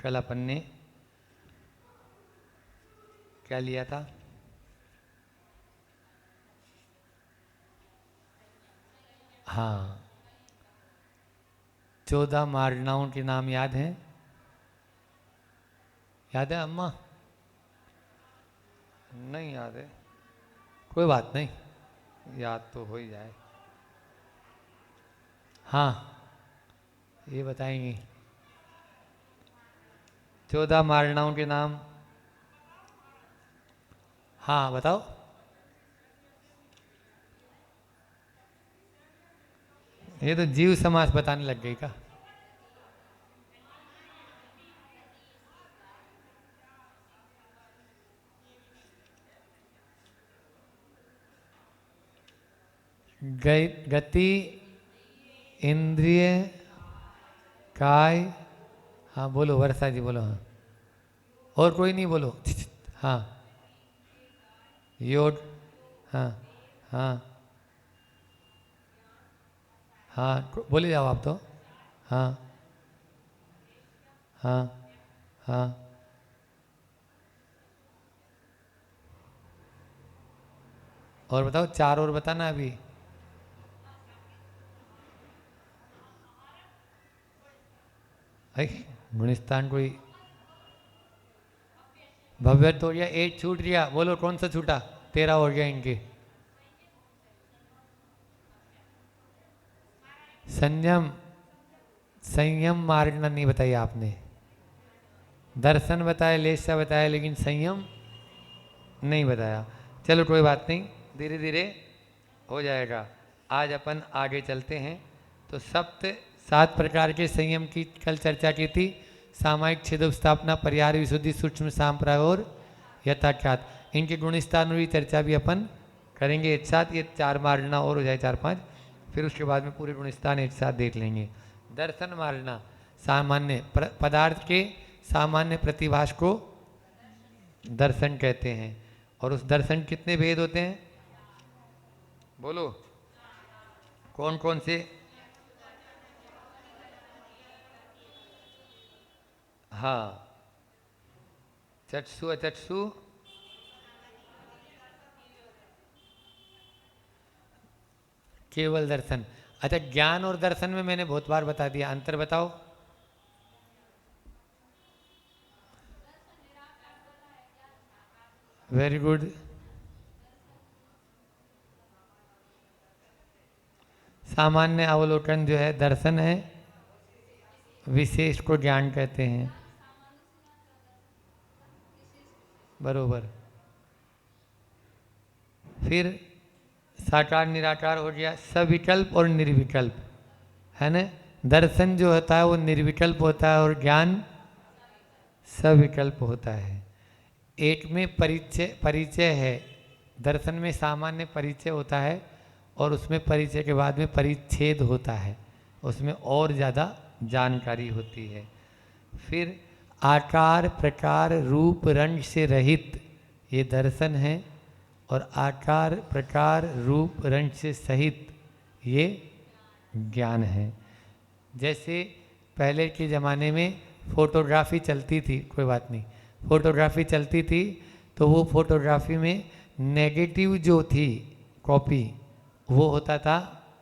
कल अपन ने क्या लिया था? हाँ, 14 मारणाओं के नाम याद हैं? याद है अम्मा? नहीं याद है, कोई बात नहीं, याद तो हो ही जाए। हाँ, ये बताएंगी 14 मारणाओं के नाम। हाँ बताओ। ये तो जीव समास बताने लग गई का। गति, इंद्रिय, काय। हाँ बोलो वर्षा जी बोलो। हाँ, और कोई नहीं बोलो। हाँ, योड। हाँ हाँ हाँ, बोले जाओ आप तो। हाँ हाँ हाँ। और बताओ, चार और बताना अभी। गुणिस्तान कोई भव्य तो या एक छूट गया, बोलो कौन सा छूटा? 13 हो गया इनके। संयम, संयम मारना नहीं बताया आपने। दर्शन बताया, लेशा बताया, लेकिन संयम नहीं बताया। चलो कोई बात नहीं, धीरे धीरे हो जाएगा। आज अपन आगे चलते हैं। तो सप्त 7 प्रकार के संयम की कल चर्चा की थी। सामायिक, छिद स्थापना, परिहार, विशुद्धि, सूक्ष्म, सांप्रदाय और यथाख्यात। इनके गुणस्थान की चर्चा भी अपन करेंगे एक साथ। ये 4 मारना और हो जाए 4-5, फिर उसके बाद में पूरे गुणस्थान एक साथ देख लेंगे। दर्शन मारना, सामान्य पदार्थ के सामान्य प्रतिभास को दर्शन कहते हैं। और उस दर्शन कितने भेद होते हैं? बोलो कौन कौन से? हाँ, चक्षु, अचक्षु, केवल दर्शन। अच्छा, ज्ञान और दर्शन में मैंने बहुत बार बता दिया, अंतर बताओ। Very good. सामान्य अवलोकन जो है दर्शन है, विशेष को ज्ञान कहते हैं। बरोबर। फिर साकार निराकार हो गया, सविकल्प और निर्विकल्प, है ना? दर्शन जो होता है वो निर्विकल्प होता है और ज्ञान सविकल्प होता है। एक में परिचय परिचय है, दर्शन में सामान्य परिचय होता है और उसमें परिचय के बाद में परिच्छेद होता है, उसमें और ज़्यादा जानकारी होती है। फिर आकार, प्रकार, रूप, रंग से रहित ये दर्शन है, और आकार, प्रकार, रूप, रंग से सहित ये ज्ञान है। जैसे पहले के ज़माने में फोटोग्राफी चलती थी, कोई बात नहीं, फोटोग्राफी चलती थी, तो वो फोटोग्राफी में नेगेटिव जो थी कॉपी, वो होता था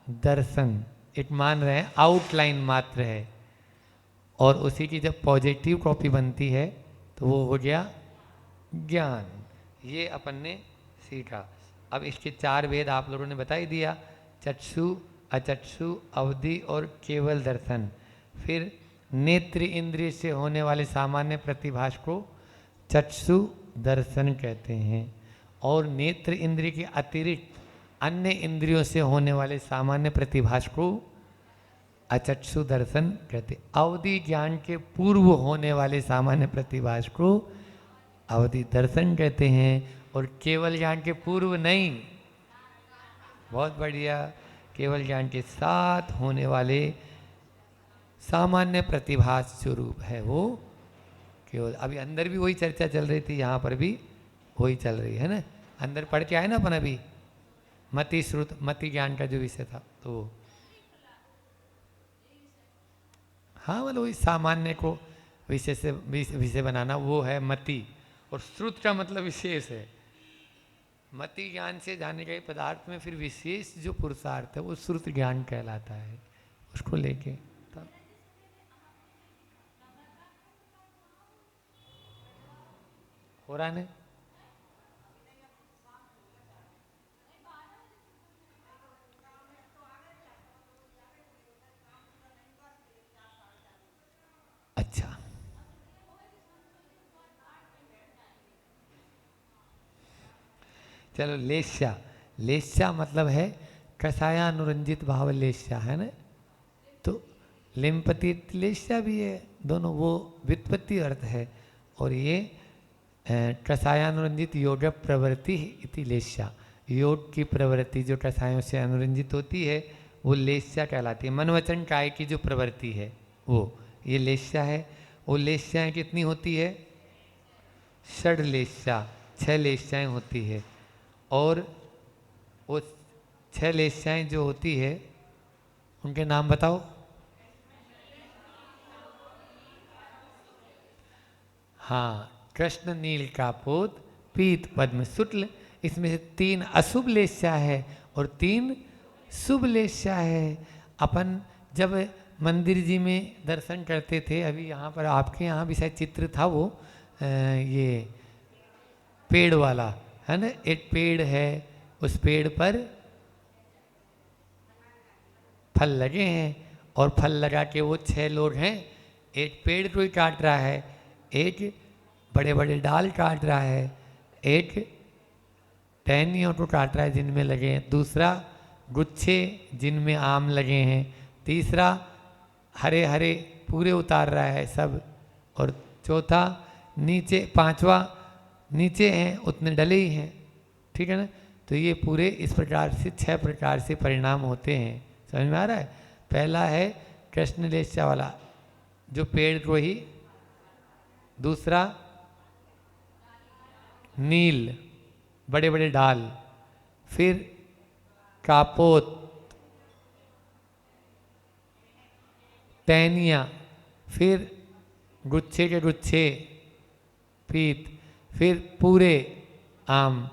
दर्शन, एक मान रहे हैं आउटलाइन मात्र है। और उसी की जब पॉजिटिव कॉपी बनती है तो वो हो गया ज्ञान। ये अपन ने सीखा। अब इसके 4 भेद आप लोगों ने बता ही दिया, चक्षु, अचक्षु, अवधि और केवल दर्शन। फिर नेत्र इंद्रिय से होने वाले सामान्य प्रतिभास को चक्षु दर्शन कहते हैं, और नेत्र इंद्रिय के अतिरिक्त अन्य इंद्रियों से होने वाले सामान्य प्रतिभास को अचक्षु दर्शन कहते। अवधि ज्ञान के पूर्व होने वाले सामान्य प्रतिभास को अवधि दर्शन कहते हैं, और केवल ज्ञान के पूर्व नहीं, बहुत बढ़िया, केवल ज्ञान के साथ होने वाले सामान्य प्रतिभास स्वरूप है वो केवल। अभी अंदर भी वही चर्चा चल रही थी, यहाँ पर भी वही चल रही है ना। अंदर पढ़ के आए ना अपन अभी, मति श्रुत, मति ज्ञान का जो विषय था, तो हाँ मतलब वही सामान्य को विषय से विषय बनाना, वो है मति। और श्रुत का मतलब विशेष है। मति ज्ञान से जाने गए पदार्थ में फिर विशेष जो पुरुषार्थ है वो श्रुत ज्ञान कहलाता है, उसको लेके तब हो रहा है। अच्छा, चलो लेस्या। लेस्या मतलब है कषायानुरंजित भाव लेस्या, है ना। तो लिम्पति लेस्या भी है, दोनों वो व्युत्पत्ति अर्थ है। और ये कषायानुरंजित योग प्रवृत्ति इति लेस्या, योग की प्रवृत्ति जो कषायों से अनुरंजित होती है वो लेस्या कहलाती है। मन वचन काय की जो प्रवृत्ति है वो ये लेस्या है। वो लेस्याएँ कितनी होती है? षड लेस्या, 6 लेस्याएँ होती है। और वो 6 लेस्याएँ जो होती है उनके नाम बताओ। हाँ, कृष्ण नील कापोत पीत पद्म शुक्ल, इसमें से 3 अशुभ लेस्या है और 3 शुभ लेस्या है। अपन जब मंदिर जी में दर्शन करते थे, अभी यहाँ पर आपके यहाँ भी शायद चित्र था वो ये पेड़ वाला, है ना। एक पेड़ है, उस पेड़ पर फल लगे हैं और फल लगा के वो 6 लोग हैं। एक पेड़ को ही काट रहा है, एक बड़े बड़े डाल काट रहा है, एक टहनियों को काट रहा है जिनमें लगे हैं, दूसरा गुच्छे जिनमें आम लगे हैं, तीसरा हरे हरे पूरे उतार रहा है सब, और चौथा नीचे, 5वां नीचे हैं, उतने डले ही हैं। ठीक है ना। तो ये पूरे इस प्रकार से 6 प्रकार से परिणाम होते हैं। समझ में आ रहा है। पहला है कृष्ण लेस्या वाला जो पेड़ को ही, दूसरा नील बड़े बड़े डाल, फिर कापोत टहनियाँ, फिर गुच्छे के गुच्छे पीत, फिर पूरे आम,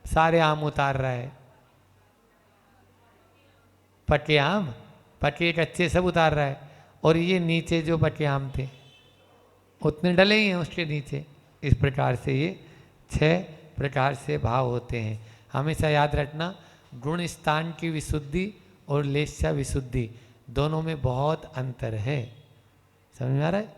सारे आम उतार रहा है। पके आम, पके कच्चे सब उतार रहा है। और ये नीचे जो पके आम थे उतने डले ही हैं उसके नीचे। इस प्रकार से ये 6 प्रकार से भाव होते हैं। हमेशा याद रखना, गुण स्थान की विशुद्धि और लेस्या विशुद्धि दोनों में बहुत अंतर है। समझ में आ रहा है।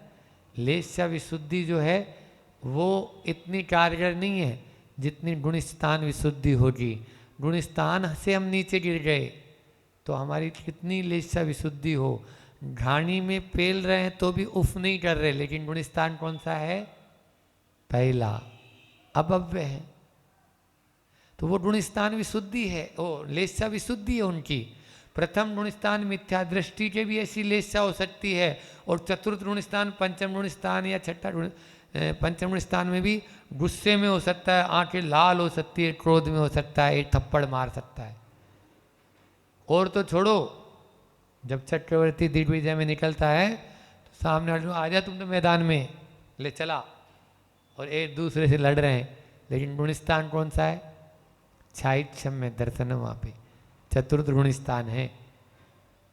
लेस्या विशुद्धि जो है वो इतनी कारगर नहीं है जितनी गुण स्थान विशुद्धि होगी। गुण स्थान से हम नीचे गिर गए तो हमारी कितनी लेस्या विशुद्धि हो, घानी में पेल रहे हैं तो भी उफ नहीं कर रहे, लेकिन गुण स्थान कौन सा है? पहला, अभव्य है। तो वो गुण स्थान विशुद्धि है, वो लेस्या विशुद्धि है उनकी। प्रथम गुण स्थान मिथ्या दृष्टि के भी ऐसी लेस्या हो सकती है, और चतुर्थ गुण स्थान, पंचम गुण स्थान या छठा गुण, पंचम गुण स्थान में भी गुस्से में हो सकता है, आंखें लाल हो सकती है, क्रोध में हो सकता है, एक थप्पड़ मार सकता है। और तो छोड़ो, जब चक्रवर्ती दिग्विजय में निकलता है तो सामने वाले आ जा तुम तो मैदान में, ले चला, और एक दूसरे से लड़ रहे हैं, लेकिन गुणस्थान कौन सा है? छाइक्षम में दर्शन वहाँ पे चतुर्थ गुणस्थान है।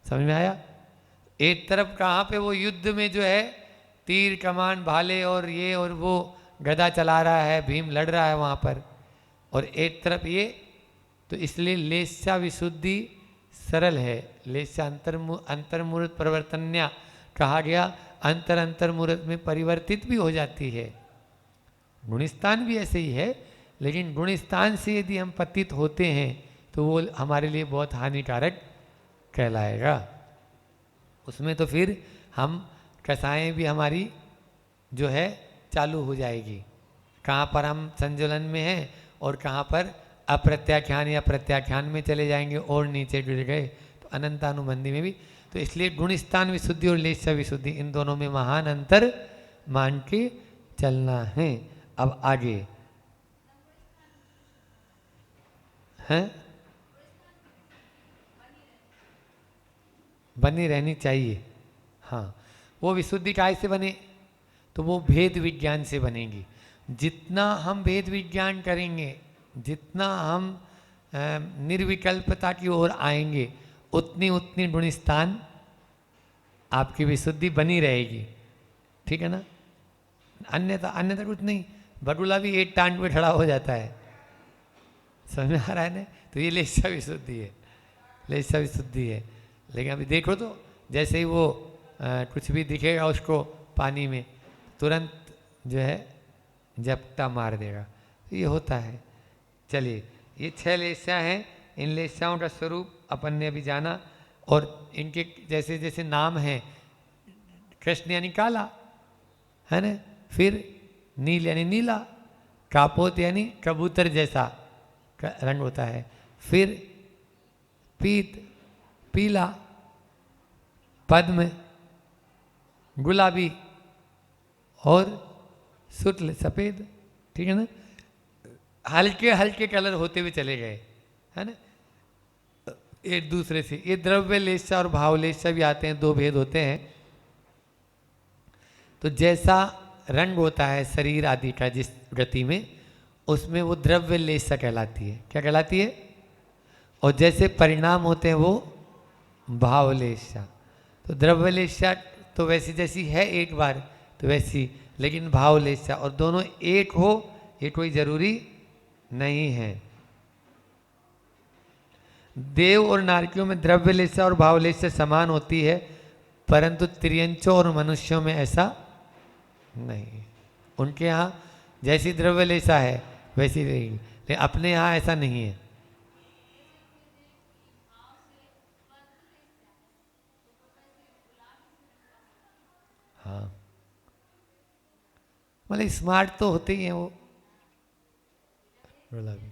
समझ में आया। एक तरफ कहाँ पे वो युद्ध में जो है तीर कमान भाले और ये और वो गदा चला रहा है, भीम लड़ रहा है वहाँ पर, और एक तरफ ये, तो इसलिए लेस्या विशुद्धि सरल है। लेस्या अंतर्मूर्त परिवर्तन्या कहा गया, अंतर अंतर्मूर्त में परिवर्तित भी हो जाती है। गुणस्थान भी ऐसे ही है, लेकिन गुणस्थान से यदि हम पतित होते हैं तो वो हमारे लिए बहुत हानिकारक कहलाएगा। उसमें तो फिर हम कसाएँ भी हमारी जो है चालू हो जाएगी, कहाँ पर हम संजुलन में हैं और कहाँ पर अप्रत्याख्यान या प्रत्याख्यान में चले जाएंगे और नीचे गिर गए तो अनंतानुबंधी में भी। तो इसलिए गुणस्थान विशुद्धि और लेस्या विशुद्धि इन दोनों में महान अंतर मान के चलना है। अब आगे हैं, बनी रहनी चाहिए। हाँ, वो विशुद्धि काय से बने? तो वो भेद विज्ञान से बनेगी। जितना हम भेद विज्ञान करेंगे, जितना हम निर्विकल्पता की ओर आएंगे, उतनी उतनी गुणस्थान आपकी विशुद्धि बनी रहेगी। ठीक है ना? अन्यथा अन्यथा कुछ नहीं, बटुला भी एक टांग पे खड़ा हो जाता है। समझ में आ रहा है ना? तो ये लेशा विशुद्धि है, लेशा विशुद्धि है। लेकिन अभी देखो तो जैसे ही वो कुछ भी दिखेगा उसको पानी में, तुरंत जो है झपटा मार देगा। तो ये होता है। चलिए, ये 6 लेशा हैं। इन लेशाओं का स्वरूप अपन ने अभी जाना, और इनके जैसे जैसे नाम हैं, कृष्ण यानी काला, है ना? फिर नील यानी नीला, कापोत यानी कबूतर जैसा रंग होता है, फिर पीत पीला, पद्म गुलाबी, और शुक्ल सफ़ेद। ठीक है ना? हल्के हल्के कलर होते हुए चले गए, है ना, एक दूसरे से। ये द्रव्य लेशा और भाव लेशा भी आते हैं, 2 भेद होते हैं। तो जैसा रंग होता है शरीर आदि का जिस गति में, उसमें वो द्रव्य लेशा कहलाती है। क्या कहलाती है? और जैसे परिणाम होते हैं वो भाव लेशा। तो द्रव्य लेशा तो वैसी जैसी है एक बार तो वैसी, लेकिन भाव लेशा, और दोनों एक हो ये कोई जरूरी नहीं है। देव और नारकियों में द्रव्य लेशा और भाव लेशा समान होती है, परंतु त्रियंचों और मनुष्यों में ऐसा नहीं। उनके यहाँ जैसी द्रव्य लेशा है वैसी रहेगी, लेकिन अपने यहाँ ऐसा नहीं है। हाँ, मतलब स्मार्ट तो होते ही हैं वो गुलाबी।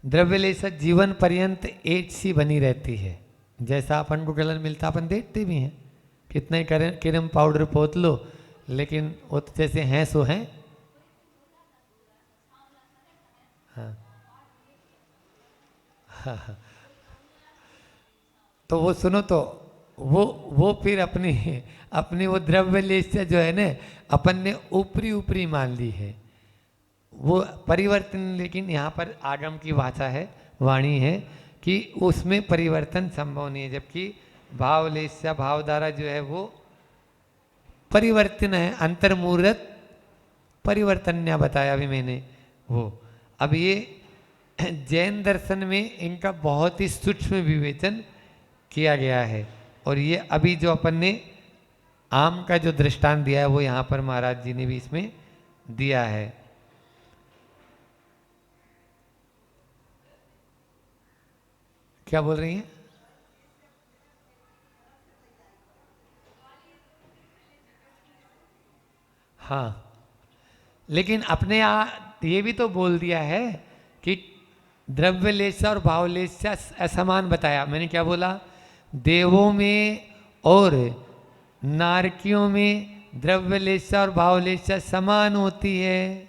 द्रव्य लेशा जीवन पर्यंत एक सी बनी रहती है। जैसा अपन को कलर मिलता अपन देखते भी हैं, कितने क्रीम पाउडर पोत लो, लेकिन वो तो जैसे हैं सो हैं। हाँ हाँ हाँ। तो वो सुनो, तो वो फिर अपनी अपनी वो द्रव्य लेशा जो है ना, अपन ने ऊपरी ऊपरी मान ली है वो परिवर्तन। लेकिन यहाँ पर आगम की भाषा है, वाणी है कि उसमें परिवर्तन संभव नहीं है, जबकि भाव लेशा भाव द्वारा जो है वो परिवर्तन है, अंतर्मूर्त परिवर्तन बताया अभी मैंने वो। अब ये जैन दर्शन में इनका बहुत ही सूक्ष्म विवेचन किया गया है, और ये अभी जो अपन ने आम का जो दृष्टांत दिया है वो यहाँ पर महाराज जी ने भी इसमें दिया है। क्या बोल रही हैं? हाँ, लेकिन अपने यहाँ ये भी तो बोल दिया है कि द्रव्य लेशा और भाव लेशा असमान बताया। मैंने क्या बोला? देवों में और नारकियों में द्रव्य लेशा और भाव लेशा समान होती है,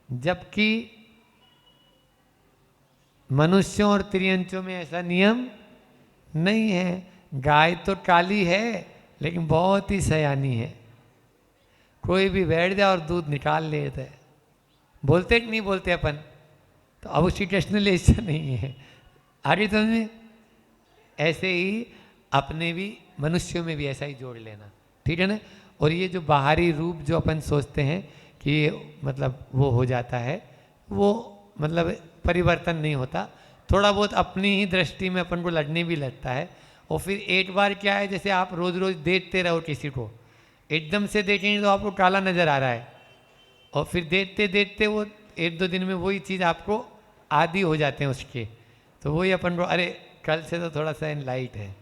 जबकि मनुष्यों और त्रियंचों में ऐसा नियम नहीं है। गाय तो काली है लेकिन बहुत ही सयानी है, कोई भी बैठ जाए और दूध निकाल लेता है। बोलते कि नहीं बोलते अपन? तो अब श्री कृष्ण लेशा नहीं है। आगे तो में ऐसे ही अपने भी मनुष्यों में भी ऐसा ही जोड़ लेना, ठीक है ना? और ये जो बाहरी रूप जो अपन सोचते हैं कि मतलब वो हो जाता है, वो मतलब परिवर्तन नहीं होता। थोड़ा बहुत अपनी ही दृष्टि में अपन को लड़ने भी लगता है। और फिर एक बार क्या है, जैसे आप रोज़ रोज़ देखते रहो किसी को, एकदम से देखेंगे तो आपको काला नज़र आ रहा है, और फिर देखते देखते वो 1-2 दिन में वही चीज़ आपको आदी हो जाते हैं उसके, तो वही अपन को अरे कल से तो थोड़ा सा लाइट है,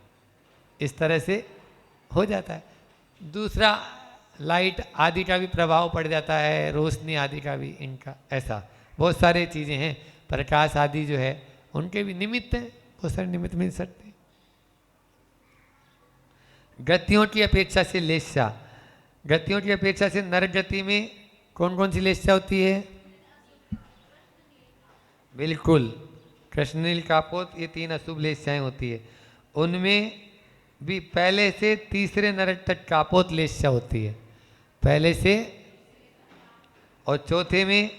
इस तरह से हो जाता है। दूसरा, लाइट आदि का भी प्रभाव पड़ जाता है, रोशनी आदि का भी, इनका ऐसा बहुत सारे चीज़ें हैं। प्रकाश आदि जो है उनके भी निमित्त हैं, बहुत सारे निमित्त मिल सकते हैं। गतियों की अपेक्षा से लेशा, गतियों की अपेक्षा से नर गति में कौन कौन सी लेशा होती है? बिल्कुल, कृष्णनील कापोत, ये 3 अशुभ लेशाएं होती है। उनमें भी पहले से तीसरे नरक तक कापोत लेस्या होती है, पहले से, और चौथे में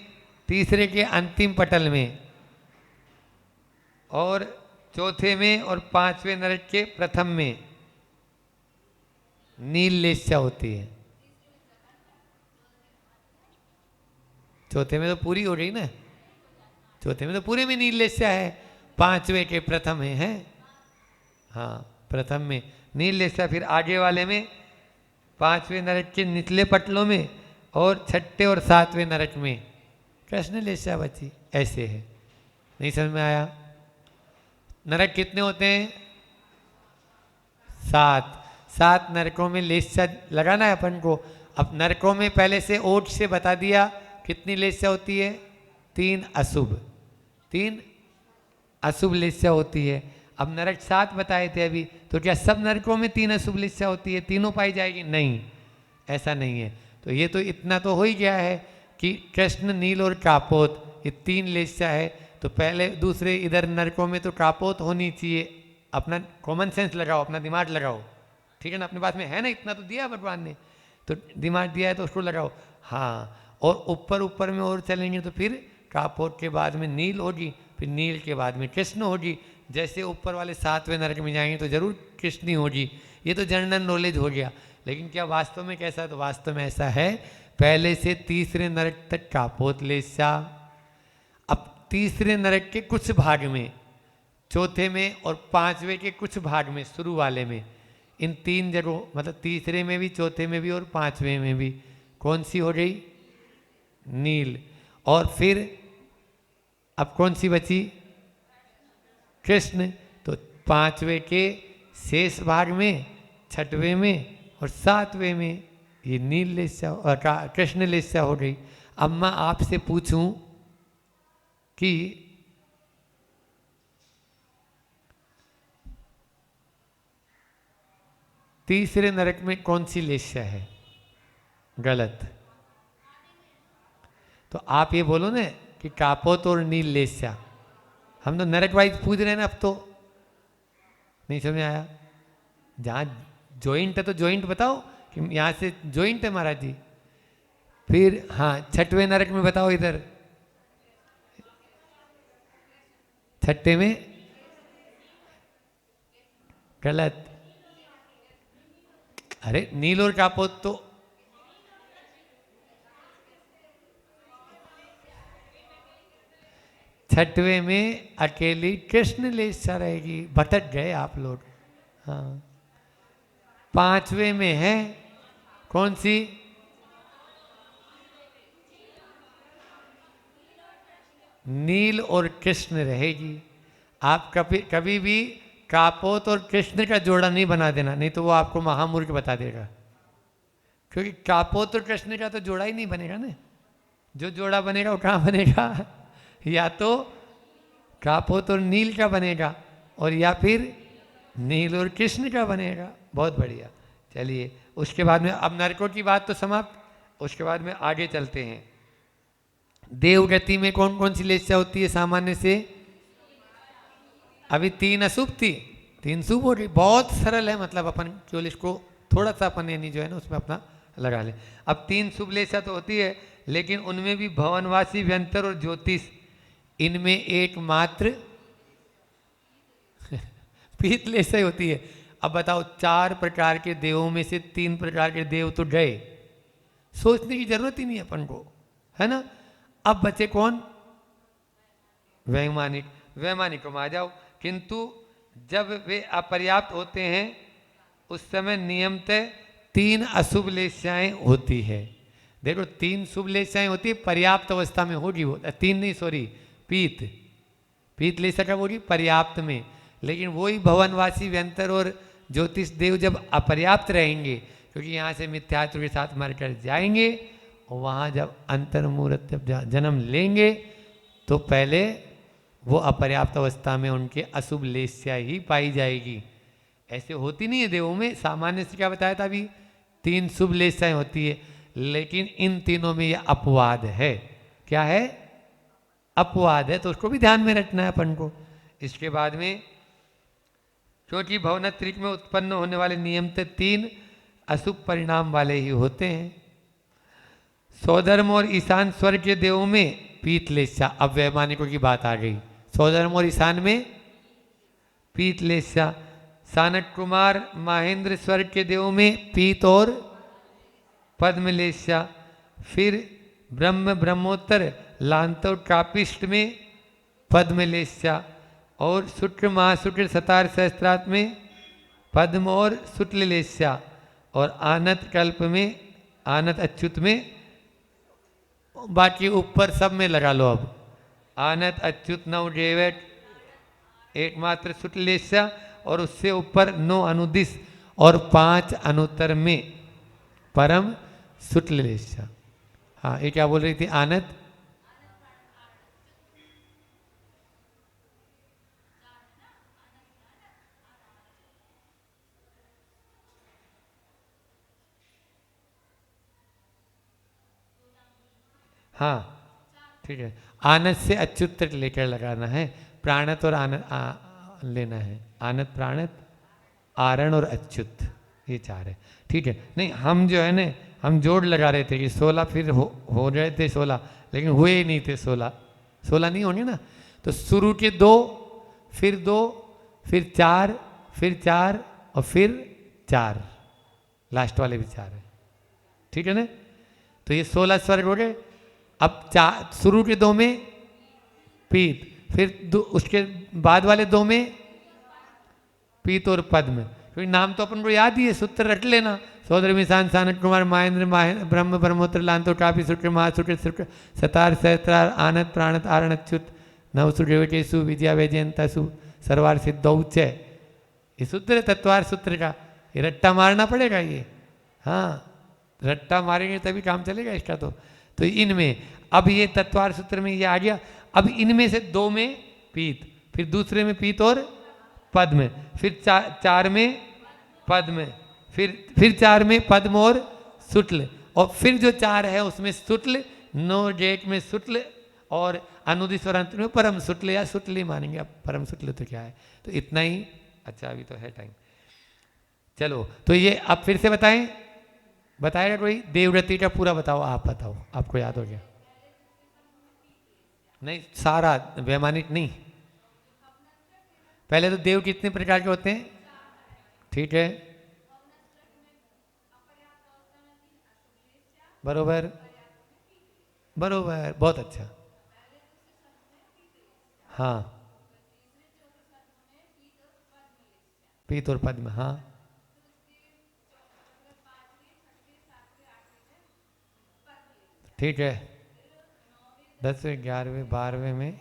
तीसरे के अंतिम पटल में, और चौथे में और पांचवें नरक के प्रथम में नील लेस्या होती है। चौथे में तो पूरी हो रही ना, चौथे में तो पूरे में नील लेस्या है, पांचवें के प्रथम में है, हाँ प्रथम में नील लेस्या, फिर आगे वाले में पांचवें नरक के निचले पटलों में और छठे और सातवें नरक में कृष्ण लेस्या बची। ऐसे है, नहीं समझ में आया? नरक कितने होते हैं? 7। 7 नरकों में लेस्या लगाना है अपन को। अब नरकों में पहले से ओट से बता दिया कितनी लेस्या होती है? 3 अशुभ, 3 अशुभ लेस्या होती है। अब नरक 7 बताए थे अभी, तो क्या सब नरकों में 3 अशुभ लेस्या होती है, तीनों पाई जाएगी? नहीं, ऐसा नहीं है। तो ये तो इतना तो हो ही गया है कि कृष्ण, नील और कापोत ये 3 लेस्या है। तो पहले दूसरे इधर नरकों में तो कापोत होनी चाहिए। अपना कॉमन सेंस लगाओ, अपना दिमाग लगाओ, ठीक है ना? अपने पास में है ना, इतना तो दिया भगवान ने, तो दिमाग दिया है तो उसको लगाओ। हाँ, और ऊपर ऊपर में और चलेंगे तो फिर कापोत के बाद में नील होगी, फिर नील के बाद में कृष्ण होगी। जैसे ऊपर वाले 7वें नरक में जाएंगे तो जरूर कृष्ण ही होगी। ये तो जनरल नॉलेज हो गया, लेकिन क्या वास्तव में कैसा है? तो वास्तव में ऐसा है, पहले से तीसरे नरक तक कापोत लेस्या। अब तीसरे नरक के कुछ भाग में, चौथे में और पांचवें के कुछ भाग में, शुरू वाले में, इन 3 जगहों, मतलब तीसरे में भी, चौथे में भी और पांचवें में भी, कौन सी हो गई? नील। और फिर अब कौन सी बची? कृष्ण। तो पांचवें के शेष भाग में, छठवें में और सातवें में ये नील लेस्या, कृष्ण लेस्या हो गई। अब मैं आपसे पूछूं कि तीसरे नरक में कौन सी लेस्या है? गलत। तो आप ये बोलो ना कि कापोत और नील लेस्या। हम तो नरक वाइज पूछ रहे हैं ना, अब तो नहीं समझ में आया? जहाँ जॉइंट है तो जॉइंट बताओ कि यहाँ से जॉइंट है महाराज जी। फिर हाँ, छठवें नरक में बताओ इधर, छठे में गलत। अरे नील और कापोत तो छठवें में अकेली कृष्ण लेस्या रहेगी। भटक गए आप लोग। हाँ, पांचवें में है कौन सी? नील और कृष्ण रहेगी। आप कभी भी कापोत और कृष्ण का जोड़ा नहीं बना देना, नहीं तो वो आपको महामूर्ख बता देगा। क्योंकि कापोत और कृष्ण का तो जोड़ा ही नहीं बनेगा ना। जो जोड़ा बनेगा वो कहाँ बनेगा? या तो कापोत और नील का बनेगा, और या फिर नील और कृष्ण का बनेगा। बहुत बढ़िया। चलिए, उसके बाद में अब नरकों की बात तो समाप्त। उसके बाद में आगे चलते हैं। देवगति में कौन कौन सी लेस्या होती है सामान्य से? अभी 3 अशुभ थी, 3 शुभ हो रही। बहुत सरल है, मतलब अपन केवल इसको थोड़ा सा अपन यानी जो है ना उसमें अपना लगा ले। अब 3 शुभ लेस्या तो होती है, लेकिन उनमें भी भवनवासी, व्यंतर और ज्योतिष, इनमें एकमात्र पीत लेस्या होती है। अब बताओ, 4 प्रकार के देवों में से 3 प्रकार के देव तो गए, सोचने की जरूरत ही नहीं है अपन को, है ना? अब बचे कौन? वैमानिक। वैमानिकों में आ जाओ। किंतु जब वे अपर्याप्त होते हैं उस समय नियमतः 3 अशुभ लेस्याएं होती है। देखो, 3 शुभ लेस्याएं होती है, पर्याप्त अवस्था में होगी वो। 3 नहीं, सॉरी, पीत लेस्या का होगी पर्याप्त में। लेकिन वही भवनवासी, व्यंतर और ज्योतिष देव जब अपर्याप्त रहेंगे, क्योंकि यहाँ से मिथ्यात्व के साथ मरकर जाएंगे, और वहाँ जब अंतर्मुहूर्त जब जन्म लेंगे तो पहले वो अपर्याप्त अवस्था में उनके अशुभ लेस्या ही पाई जाएगी। ऐसे होती नहीं है देवों में। सामान्य से क्या बताया था अभी? 3 शुभ लेस्याएं होती है, लेकिन इन तीनों में यह अपवाद है। क्या है? अपवाद है, तो उसको भी ध्यान में रखना है अपन को। इसके बाद में क्योंकि भवनत्रिक में उत्पन्न होने वाले नियमित 3 अशुभ परिणाम वाले ही होते हैं। स्वधर्म और ईशान स्वर्ग के देवों में पीतलेशा, अब वैमानिकों की बात आ गई। स्वधर्म और ईशान में पीतलेशा, सानक कुमार महेंद्र स्वर्ग के देवों में पीत और पद्मलेशा, फिर ब्रह्म ब्रह्मोत्तर लांतव कापिष्ट में पद्मलेशा और शुक्र महाशुक्र सतार सहस्त्रार्थ में पद्म और शुक्ललेशा और आनत कल्प में आनत अच्युत में, बाकी ऊपर सब में लगा लो। अब आनत अच्युत 9 डेवट एकमात्र शुक्ललेशा और उससे ऊपर 9 अनुदिश और 5 अनुत्तर में परम शुक्ललेशा। हाँ, ये क्या बोल रही थी आनत? हाँ ठीक है, आनत से अच्युत तक लेकर लगाना है, प्राणत और आनत लेना है, आनत प्राणत आरण और अच्युत, ये 4 है। ठीक है, नहीं हम जो है ना, हम जोड़ लगा रहे थे कि 16 फिर हो रहे थे 16, लेकिन हुए ही नहीं थे 16 नहीं होंगे ना। तो शुरू के 2, फिर 2, फिर 4, फिर 4 और फिर 4, लास्ट वाले भी 4 है। ठीक है ना, तो ये 16 स्वर्ग हो गए। अब शुरू के 2 में पीत, फिर उसके बाद वाले 2 में पीत और पद्म, क्योंकि नाम तो अपन को याद ही है, सूत्र रट लेना। सौदर मिशान सानक कुमार महेंद्र ब्रह्म ब्रह्मोत्तर लांतो कापी शुक्र महाशुक्र शुक्र सतार सहस्त्रार आनत प्राणत आरण अच्युत नव सुदेवकेशु विद्या वैजयंतासु सर्वार सिद्धौच। ये सूत्र है तत्वार सूत्र का, ये रट्टा मारना पड़ेगा ये। हाँ, रट्टा मारेंगे तभी काम चलेगा इसका। तो इनमें अब ये तत्वार सूत्र में ये आ गया। अब इनमें से 2 में पीत, फिर दूसरे में पीत और पद्म, फिर 4 में पद्म, फिर 4 में पद्म और शुक्ल, और फिर जो 4 है उसमें शुक्ल 9 डेट में शुक्ल और अनुदिश्वर अंत में परम शुक्ल या शुक्ल ही मानेंगे। अब परम शुक्ल तो क्या है, तो इतना ही। अच्छा अभी तो है टाइम, चलो तो ये अब फिर से बताएगा कोई? देवव्रती का पूरा बताओ, आप बताओ, आपको याद हो गया? नहीं, सारा वैमानिक नहीं। पहले तो देव कितने प्रकार के होते हैं? ठीक है, बरोबर बरोबर, बहुत अच्छा। हाँ, पीत और पद्म, हाँ ठीक है। 10वें 11वें 12वें में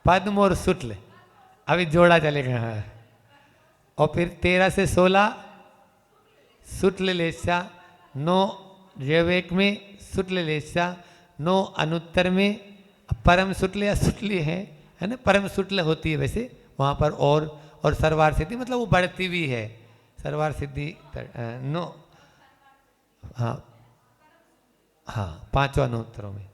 पद्म और शुक्ल, अभी जोड़ा चलेगा। हाँ, और फिर 13 से 16 शुक्ल लेशा, 9 जैवेक में शुक्ल लेशा, 9 अनुत्तर में परम शुक्ल या शुक्ली है ना, परम शुक्ल होती है वैसे वहाँ पर। और सर्वार सिद्धि मतलब वो बढ़ती भी है, सर्वार सिद्धि 9। हाँ हाँ, 5 अनुत्तरों में।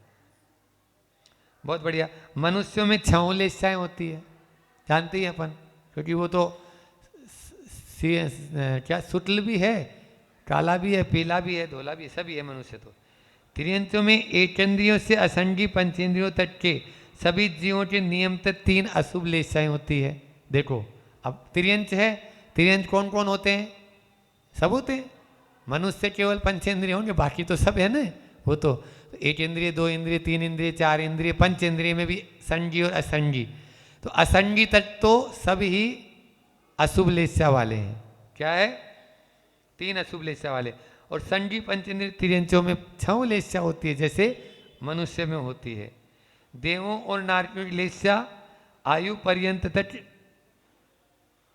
बहुत बढ़िया। मनुष्यों में 6 लेशाएँ होती है, जानते ही अपन, क्योंकि वो तो क्या शुक्ल भी है, काला भी है, पीला भी है, धोला भी है, सभी है मनुष्य तो। त्रियंत्यों में 1 इंद्रियों से असंगी पंचेंद्रियों तक के सभी जीवों के नियमित 3 अशुभ लेशाएँ होती है। देखो अब त्रियंच है, त्रियंच कौन कौन होते हैं? सब होते हैं। मनुष्य केवल पंचेंद्रिय होंगे, बाकी तो सब है ना। वो तो 1 इंद्रिय, 2 इंद्रिय, 3 इंद्रिय, 4 इंद्रिय, पंचेंद्रिय में भी संगी और असंगी। तो असंगी तक तो सब ही अशुभ लेशा वाले हैं। क्या है? 3 अशुभ लेशा वाले। और संगी पंचेंद्रिय त्रियंचों में 6 लेशा होती है, जैसे मनुष्य में होती है। देवों और नारकियों की लेशा आयु पर्यंत तक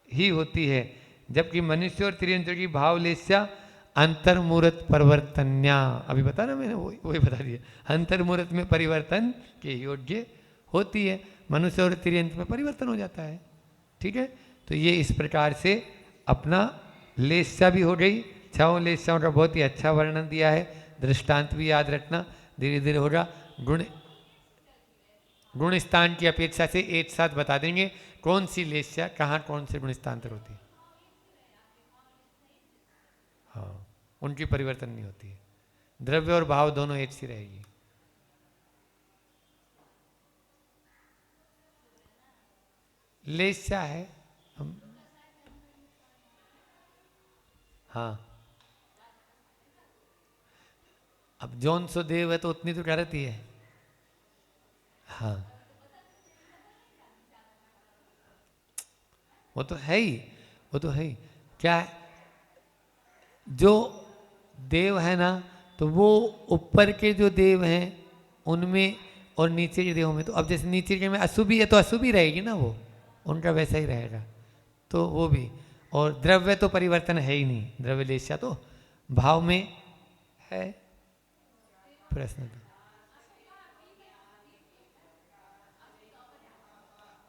ही होती है, जबकि मनुष्य और त्रियंचों की भाव लेशा अंतर्मूर्त परिवर्तन्या, अभी बता ना मैंने, वही बता दिया, अंतर्मूर्त में परिवर्तन के योग्य होती है। मनुष्य और त्रियंच में परिवर्तन हो जाता है। ठीक है, तो ये इस प्रकार से अपना लेशा भी हो गई। 6 लेशाओं का बहुत ही अच्छा वर्णन दिया है, दृष्टांत भी याद रखना, धीरे धीरे होगा। गुण गुण स्थान की अपेक्षा से एक साथ बता देंगे कौन सी लेस्या कहाँ कौन से गुण स्थानांतर होती है। हाँ, उनकी परिवर्तन नहीं होती है, द्रव्य और भाव दोनों एक सी रहेगी। लेस्या है हम, हाँ, अब जौन सो देव है तो उतनी तो करती है। हाँ, वो तो है ही, वो तो है ही। क्या है, जो देव है ना, तो वो ऊपर के जो देव हैं उनमें और नीचे के देवों में, तो अब जैसे नीचे के में अशुभी है तो अशुभी रहेगी ना, वो उनका वैसा ही रहेगा, तो वो भी। और द्रव्य तो परिवर्तन है ही नहीं, द्रव्य लेस्या तो भाव में है। प्रश्न तो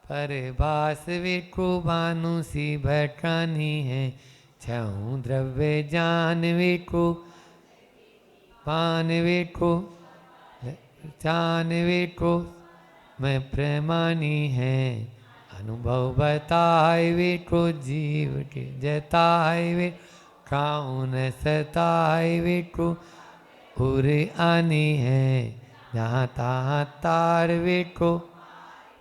परभास वेको भानु सी भटकानी है, छऊ द्रव्य जान वेको पान वेको जान वेको मैं प्रेमानी है, अनुभव बताए वेको जीव के जताए वे काउन सताए वेको उरे आनी है, जहाँ तहाँ तार वेको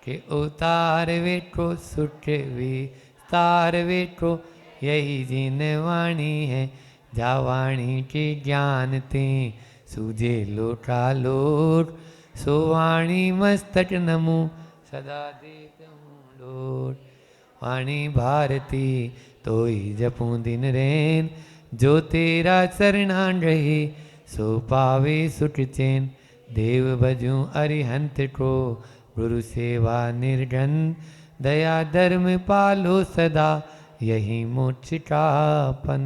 के उतार वेको सुट विस्तार वेको, यही जिन वाणी है जा वाणी के ज्ञान ते सूझे लोटा लोट, सो वाणी मस्तक नमो सदा देत हूँ लोट। वाणी भारती तो ही जपूं दिन रैन, जो तेरा चरणान रहे सो पावे सुख चैन, देव भजूं अरिहंत को गुरु सेवा निर्घन, दया धर्म पालो सदा यही मोक्ष का पन।